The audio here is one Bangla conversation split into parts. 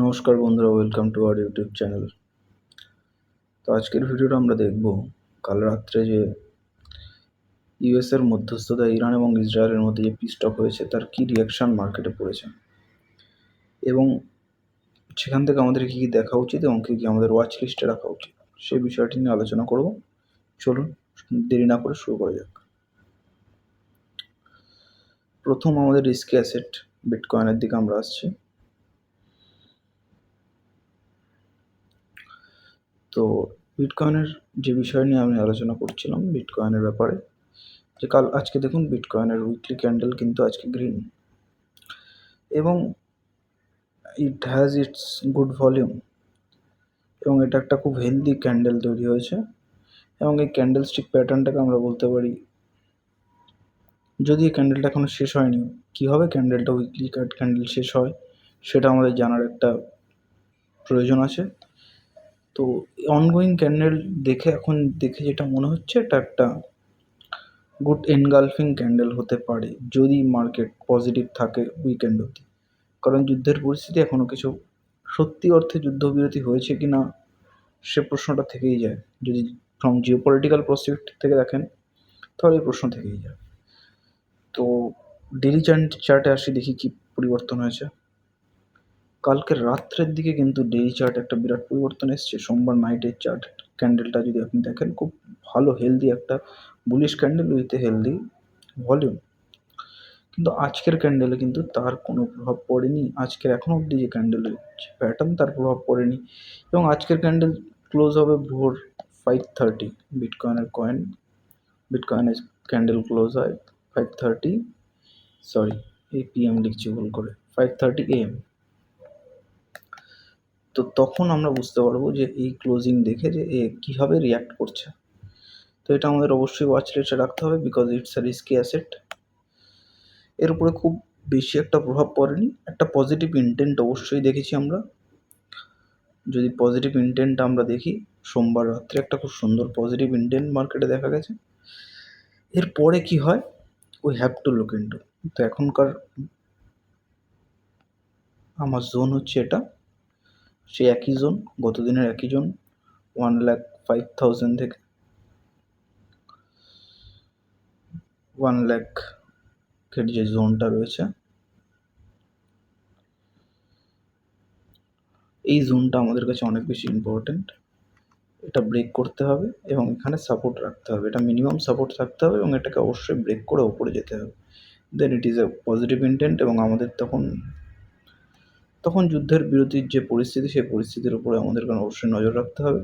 নমস্কার বন্ধুরা, welcome to our YouTube channel. তো আজকের ভিডিওটা আমরা দেখব কাল রাত্রে যে ইউএসের মধ্যস্থতায় ইরান এবং ইসরায়েলের মধ্যে যে পিস টক হয়েছে তার কী রিয়াকশান মার্কেটে পড়েছে এবং সেখান থেকে আমাদের কী কী দেখা উচিত এবং কী কী আমাদের ওয়াচ লিস্টে রাখা উচিত সেই বিষয়টি নিয়ে আলোচনা করব। চলুন দেরি না করে শুরু করা যাক। প্রথম আমাদের রিস্কি অ্যাসেট বিটকয়েনের দিকে আমরা আসছি। তো বিটকয়েনের যে বিষয় নিয়ে আমি আলোচনা করছিলাম, বিটকয়েনের ব্যাপারে, যে আজকে দেখুন বিটকয়েনের উইকলি ক্যান্ডেল কিন্তু আজকে গ্রিন এবং it has its good volume এবং এটা একটা খুব হেলদি ক্যান্ডেল তৈরি হয়েছে এবং এই ক্যান্ডেল স্টিক প্যাটার্নটাকে আমরা বলতে পারি, যদি এই ক্যান্ডেলটা এখনও শেষ হয়নি, কীভাবে ক্যান্ডেলটা উইকলি ক্যান্ডেল শেষ হয় সেটা আমাদের জানার একটা প্রয়োজন আছে। তো অনগোয়িং ক্যান্ডেল দেখে যেটা মনে হচ্ছে এটা একটা গুড এনগালফিং ক্যান্ডেল হতে পারে যদি মার্কেট পজিটিভ থাকে উইকেন্ড অবধি। কারণ যুদ্ধের পরিস্থিতি এখনও কিছু সত্যি অর্থে যুদ্ধবিরতি হয়েছে কি না সে প্রশ্নটা থেকেই যায়। যদি ফ্রম জিওপলিটিক্যাল পার্সপেক্টিভ থেকে দেখেন তাহলে এই প্রশ্ন থেকেই যায়। তো ডেলি চার্টে আসি, দেখি কি পরিবর্তন হয়েছে। কালকে রাত্রের দিকে কিন্তু ডেলি চার্টে একটা বিরাট পরিবর্তন এসছে। সোমবার নাইটের চার্ট ক্যান্ডেলটা যদি আপনি দেখেন, খুব ভালো হেলদি একটা bullish candle with A healthy volume. কিন্তু আজকের ক্যান্ডেলে কিন্তু তার কোনো প্রভাব পড়েনি। আজকের এখনও অবধি যে ক্যান্ডেলের যে প্যাটার্ন তার প্রভাব পড়েনি এবং আজকের ক্যান্ডেল ক্লোজ হবে ভোর 5:30। বিটকয়েনের ক্যান্ডেল ক্লোজ হয় 5:30, সরি এই পিএম লিখছি ভুল করে, 5:30 AM। তো তখন আমরা বুঝতে পারবো যে এই ক্লোজিং দেখে যে এ কীভাবে রিয়্যাক্ট করছে। তো এটা আমাদের অবশ্যই ওয়াচ লিস্টে রাখতে হবে, because it's a risky asset. এর উপরে খুব বেশি একটা প্রভাব পড়েনি। একটা পজিটিভ ইনটেন্ট অবশ্যই দেখেছি আমরা। যদি পজিটিভ ইনটেন্ট আমরা দেখি, সোমবার রাত্রে একটা খুব সুন্দর পজিটিভ ইনটেন্ট মার্কেটে দেখা গেছে। এরপরে কি হয়, we have to look into. তো এখনকার আমার জোন হচ্ছে এটা, সেই একই জোন, গত দিনের একই জোন, 1,05,000 থেকে 1,00,000 যে জোনটা রয়েছে, এই জোনটা আমাদের কাছে অনেক বেশি ইম্পর্ট্যান্ট। এটা ব্রেক করতে হবে এবং এখানে সাপোর্ট রাখতে হবে। এটা মিনিমাম সাপোর্ট থাকতে হবে এবং এটাকে অবশ্যই ব্রেক করে ওপরে যেতে হবে। Then it is a positive intent এবং আমাদের তখন যুদ্ধের বিরতির যে পরিস্থিতি, সেই পরিস্থিতির উপরে আমাদের অবশ্যই নজর রাখতে হবে।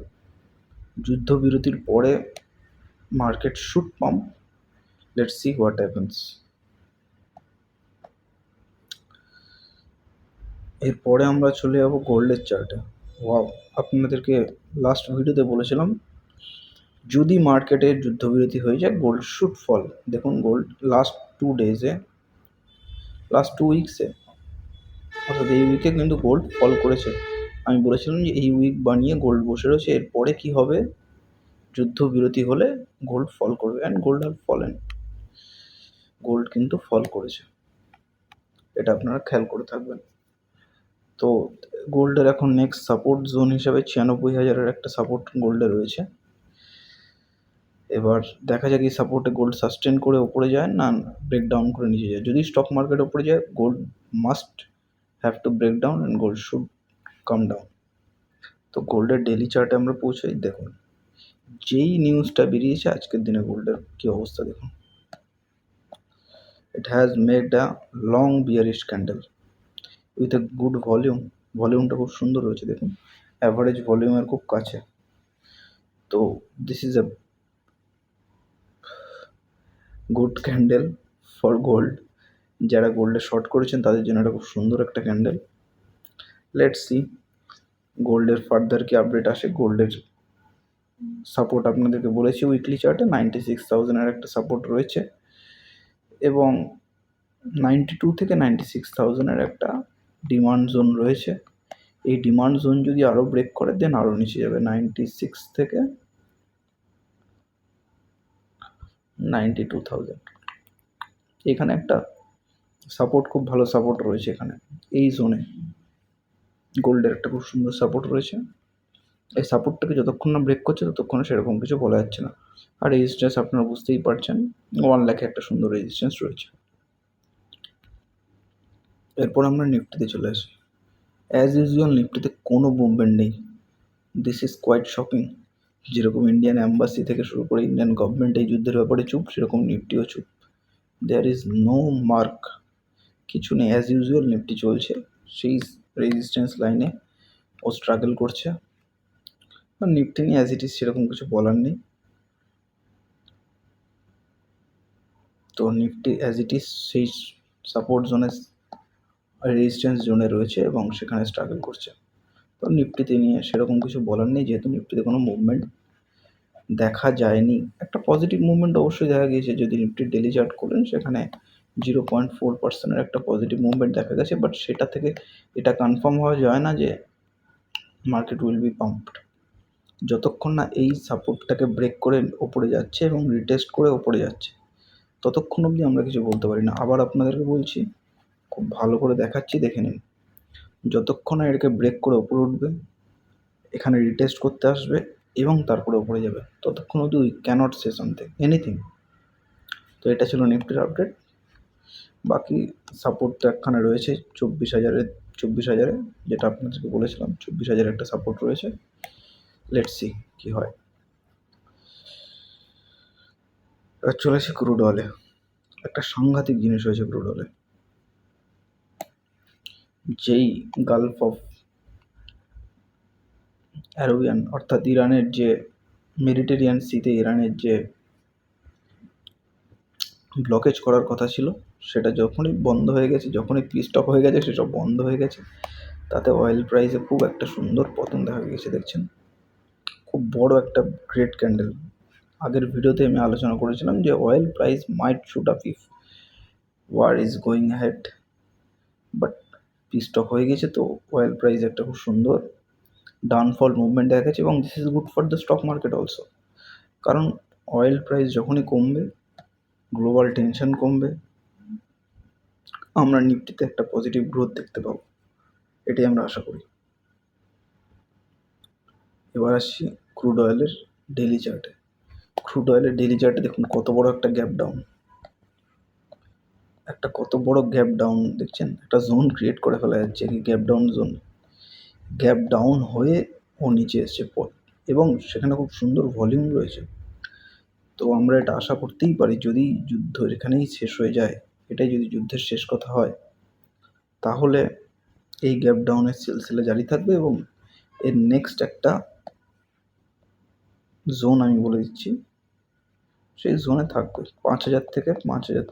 যুদ্ধবিরতির পরে market should pump. Let's see what happens. এরপরে আমরা চলে যাবো গোল্ডের চার্টে। ওয়াও, আপনাদেরকে লাস্ট ভিডিওতে বলেছিলাম যদি মার্কেটের যুদ্ধবিরতি হয়ে যায় গোল্ড শুড ফল। দেখুন গোল্ড লাস্ট 2 উইকসে, অর্থাৎ এই উইকে কিন্তু গোল্ড ফল করেছে। আমি বলেছিলাম যে এই উইক বানিয়ে গোল্ড বসে রয়েছে, এরপরে কি হবে, যুদ্ধবিরতি হলে গোল্ড ফল করবে and gold have fallen. Gold কিন্তু ফল করেছে, এটা আপনারা খেয়াল করে থাকবেন। তো গোল্ডের এখন নেক্সট সাপোর্ট জোন হিসাবে 96,000-এর একটা সাপোর্ট গোল্ডে রয়েছে। এবার দেখা যাক এই সাপোর্টে গোল্ড সাস্টেন করে ওপরে যায় না ব্রেকডাউন করে নিচে যায়। যদি স্টক মার্কেট ওপরে যায়, gold must have to break down and gold should come down. তো গোল্ডের ডেলি চার্টে আমরা পৌঁছাই। দেখুন যেই নিউজটা বেরিয়েছে আজকের দিনে গোল্ডের কী অবস্থা দেখুন। It has made a long bearish candle with a good volume. ভলিউমটা খুব সুন্দর রয়েছে দেখুন, অ্যাভারেজ ভলিউমের খুব কাছে। তো this is a good candle for gold. যারা গোল্ডে শর্ট করেছেন তাদের জন্য এটা খুব সুন্দর একটা ক্যান্ডেল। লেটস সি গোল্ডের ফার্দার কি আপডেট আসে। গোল্ডের সাপোর্ট আপনাদেরকে বলেছি উইকলি চার্টে 96,000-এর একটা সাপোর্ট রয়েছে এবং 92 থেকে 96,000-এর একটা ডিমান্ড জোন রয়েছে। এই ডিমান্ড জোন যদি আরও ব্রেক করে দেন আরও নিচে যাবে 96 থেকে 92,000। এখানে একটা সাপোর্ট, খুব ভালো সাপোর্ট রয়েছে এখানে এই জোনে। গোল্ডের একটা খুব সুন্দর সাপোর্ট রয়েছে। এই সাপোর্টটাকে যতক্ষণ না ব্রেক করছে ততক্ষণ সেরকম কিছু বলা যাচ্ছে না। আর রেজিস্ট্যান্স আপনারা বুঝতেই পারছেন 1 লাখে একটা সুন্দর রেজিস্ট্যান্স রয়েছে। এরপর আমরা নিফটিতে চলে আসি। অ্যাজ ইউজুয়াল নিফটিতে কোনো মুভমেন্ট নেই। This is quite shocking. যেরকম ইন্ডিয়ান অ্যাম্বাসি থেকে শুরু করে ইন্ডিয়ান গভর্নমেন্ট এই যুদ্ধের ব্যাপারে চুপ, সেরকম নিফটিও চুপ। দেয়ার ইজ নো মার্ক, কিছু নেই। অ্যাজ ইউজুয়াল নিফটি চলছে সেই রেজিস্ট্যান্স লাইনে, ও স্ট্রাগল করছে। আর নিফটি নিয়ে অ্যাজ ইট ইজ সেরকম কিছু বলার নেই। তো নিফটি অ্যাজ ইট ইজ সেই সাপোর্ট জোনে, রেজিস্ট্যান্স জোনে রয়েছে এবং সেখানে স্ট্রাগল করছে। তো নিফটিতে নিয়ে সেরকম কিছু বলার নেই, যেহেতু নিফটিতে কোনো মুভমেন্ট দেখা যায়নি। একটা পজিটিভ মুভমেন্ট অবশ্যই দেখা গিয়েছে, যদি নিফটির ডেলি চার্ট করেন সেখানে 0.4% একটা পজিটিভ মুভমেন্ট দেখা গেছে, বাট সেটা থেকে এটা কনফার্ম হওয়া যায় না যে মার্কেট উইল বি পাম্পড। যতক্ষণ না এই সাপোর্টটাকে ব্রেক করে ওপরে যাচ্ছে এবং রিটেস্ট করে ওপরে যাচ্ছে, ততক্ষণ অবধি আমরা কিছু বলতে পারি না। আবার আপনাদেরকে বলছি, খুব ভালো করে দেখাচ্ছি, দেখে নিন। যতক্ষণ না এটাকে ব্রেক করে ওপরে উঠবে, এখানে রিটেস্ট করতে আসবে এবং তারপরে ওপরে যাবে, ততক্ষণ অবধি we cannot say something anything. তো এটা ছিল নিফটির আপডেট। বাকি সাপোর্ট তো একখানে রয়েছে 24,000 যেটা আপনাদেরকে বলেছিলাম, 24,000 একটা সাপোর্ট রয়েছে। লেটস সি কী হয়। এবার চলে আসি ক্রুড অয়েলে। একটা সাংঘাতিক জিনিস হয়েছে ক্রুড অয়েলে। যেই গালফ অফ অ্যারাবিয়ান, অর্থাৎ ইরানের যে মেডিটেরিয়ান সিতে ইরানের যে ব্লকেজ করার কথা ছিল, সেটা যখনই বন্ধ হয়ে গেছে, যখনই পিস স্টপ হয়ে গেছে, সেসব বন্ধ হয়ে গেছে। তাতে অয়েল প্রাইসে খুব একটা সুন্দর পতন দেখা গেছে, দেখছেন। খুব বড় একটা গ্রেট ক্যান্ডেল। আগের ভিডিওতে আমি আলোচনা করেছিলাম যে oil price might shoot up if war is going head, but peace stop হয়ে গেছে। তো অয়েল প্রাইস একটা খুব সুন্দর ডাউনফল মুভমেন্ট দেখা গেছে, এবং this is good for the stock market also. কারণ অয়েল প্রাইস যখনই কমবে, গ্লোবাল টেনশন কমবে, আমরা নিফটিতে একটা পজিটিভ গ্রোথ দেখতে পাবো, এটাই আমরা আশা করি। এবার আসছি ক্রুড অয়েলের ডেলি চার্টে। ক্রুড অয়েলের ডেলি চার্টে দেখুন কত বড় একটা গ্যাপ ডাউন, কত বড় গ্যাপ ডাউন দেখছেন। একটা জোন ক্রিয়েট করে ফেলা যাচ্ছে, কি gap down zone. Gap down হয়ে ও নিচে এসছে এবং সেখানে খুব সুন্দর ভলিউম রয়েছে। তো আমরা এটা আশা করতেই পারি, যদি যুদ্ধ এখানেই শেষ হয়ে যায়, এটাই যদি যুদ্ধের শেষ কথা হয়, তাহলে এই গ্যাপ ডাউনের সিলসিলা জারি থাকবে এবং এর নেক্সট একটা জোন আমি বলে দিচ্ছি, সেই জোনে থাকবে 5,000 থেকে 5,000।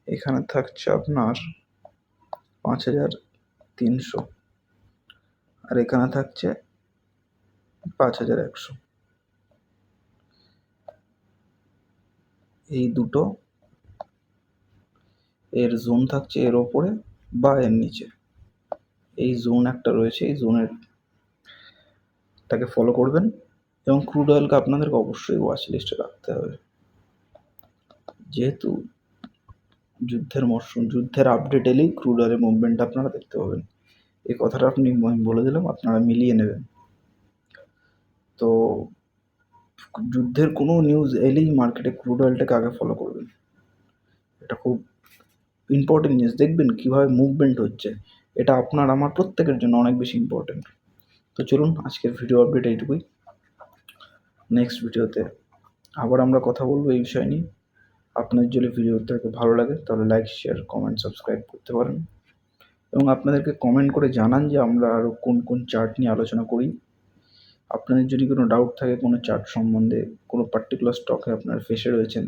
এখানে থাকছে আপনার 5,300, আর এখানে থাকছে 5,100। এই দুটো এর জোন থাকছে এর ওপরে বা এর নিচে। এই জোন একটা রয়েছে, এই জোনের তাকে ফলো করবেন, এবং ক্রুড অয়েলকে আপনাদেরকে অবশ্যই ওয়াচ লিস্টে রাখতে হবে। যেহেতু যুদ্ধের মরশুম, যুদ্ধের আপডেট এলেই ক্রুড অয়েলের মুভমেন্ট আপনারা দেখতে পাবেন। এই কথাটা আমি বলে দিলাম, আপনারা মিলিয়ে নেবেন। তো যুদ্ধের কোনো নিউজ এলেই মার্কেটে ক্রুড অয়েলটাকে আগে ফলো করবেন, এটা খুব ইম্পর্টেন্ট নিউজ। দেখবেন কীভাবে মুভমেন্ট হচ্ছে, এটা আপনার আমার প্রত্যেকের জন্য অনেক বেশি ইম্পর্টেন্ট। তো চলুন, আজকের ভিডিও আপডেট এইটুকুই। নেক্সট ভিডিওতে আবার আমরা কথা বলবো এই বিষয় নিয়ে। আপনার যদি ভিডিওটাকে ভালো লাগে তাহলে লাইক, শেয়ার, কমেন্ট, সাবস্ক্রাইব করতে পারেন, এবং আপনাদেরকে কমেন্ট করে জানান যে আমরা আরও কোন কোন চার্ট নিয়ে আলোচনা করি। আপনাদের যদি কোনো ডাউট থাকে কোনো চার্ট সম্বন্ধে, কোনো পার্টিকুলার স্টকে আপনার ফেসে রয়েছেন,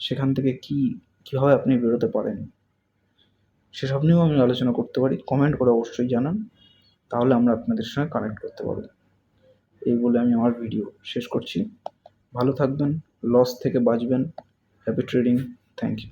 সেখান থেকে কীভাবে আপনি বেরোতে পারেন, সেসব নিয়েও আমি আলোচনা করতে পারি। কমেন্ট করে অবশ্যই জানান, তাহলে আমরা আপনাদের সঙ্গে কানেক্ট করতে পারব। এই বলে আমি আমার ভিডিও শেষ করছি। ভালো থাকবেন, লস থেকে বাঁচবেন। Happy trading. Thank you.